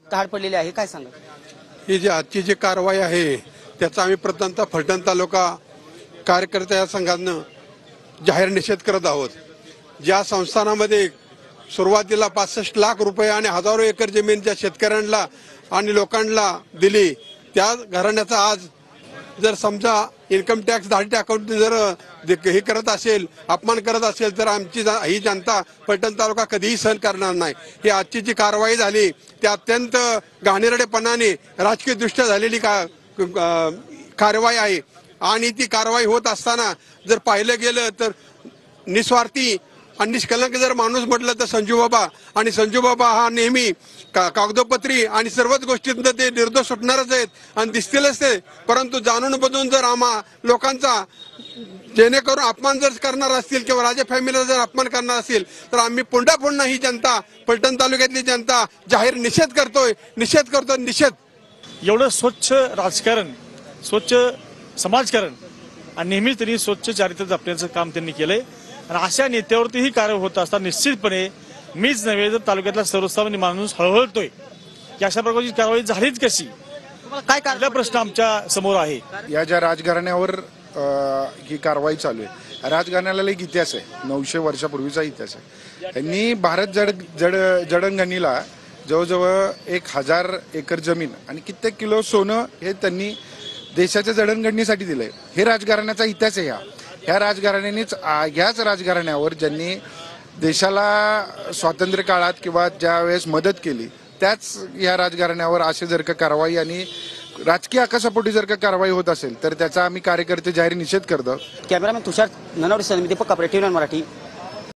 धाड पडलेली आहे, काय सांगा? ही जी आजची जी कारवाई आहे त्याचा आम्ही प्रथमतः फलटण तालुका कार्यकर्त्या संघानं जाहीर निषेध करत आहोत। ज्या संस्थानामध्ये सुरुवातीला 65 लाख रुपये आणि हजारो एकर जमीन ज्या शेतकऱ्यांना आणि लोकांना दिली त्या घराण्याचा आज जर समजा इन्कम टॅक्स धाडी अकाउंट जर हे करत असेल, अपमान करत असेल, तर आमची ही जनता फलटण तालुका कधीही सहन करणार नाही। ही आजची जी कारवाई झाली ती अत्यंत घाणेरडेपणाने राजकीय दृष्ट्या झालेली कारवाई आहे आणि ती कारवाई होत असताना जर पाहिलं गेलं तर निस्वार्थी आणि निष्कलंक जर माणूस म्हटलं तर संजू बाबा, आणि संजू बाबा हा नेहमी कागदोपत्री आणि सर्वच गोष्टीत ते निर्दोष सुटणारच आहेत आणि दिसतीलच ते, परंतु जाणून बुजून जर आम्हा लोकांचा जेणेकरून अपमान जर करणार असतील किंवा राजे फॅमिलीला जर अपमान करणार असतील तर आम्ही पुन्हा ही जनता, फलटण तालुक्यातली जनता जाहीर निषेध करतोय। एवढं स्वच्छ राजकारण, स्वच्छ समाजकारण आणि नेहमीच त्यांनी स्वच्छ चारित्र्य जपण्याचं काम त्यांनी केलंय आणि अशा नेत्यावरती ही कारवाई होत असताना निश्चितपणे मीच नव्हे तर तालुक्यातला सर्वसामान्य माणूस हळहळतोय की अशा प्रकारची कारवाई झालीच कशी। काय पहिला प्रश्न आमच्या समोर आहे। या ज्या राजघराण्यावर ही कारवाई चालू आहे, राजघराण्याला एक इतिहास आहे, 900 वर्षापूर्वीचा इतिहास आहे। त्यांनी भारत जडणघडणीला जवळजवळ 1000 एकर जमीन आणि कित्येक किलो सोनं हे त्यांनी देशाच्या जडणघडणीसाठी दिलंय। हे राजघराण्याचा इतिहास आहे। ह्या राजघराण्यानेच ह्याच राजघराण्यावर ज्यांनी देशाला स्वातंत्र्य काळात किंवा ज्या वेळेस मदत केली त्याच या राजघराण्यावर असे जर का कारवाई आणि राजकीय आकाशापोटी जर का कारवाई होत असेल तर त्याचा आम्ही कार्यकर्ते जाहीर निषेध करतो। कॅमेरामॅन तुषार ननावडे, दीपक कापरे, टीव्ही मराठी,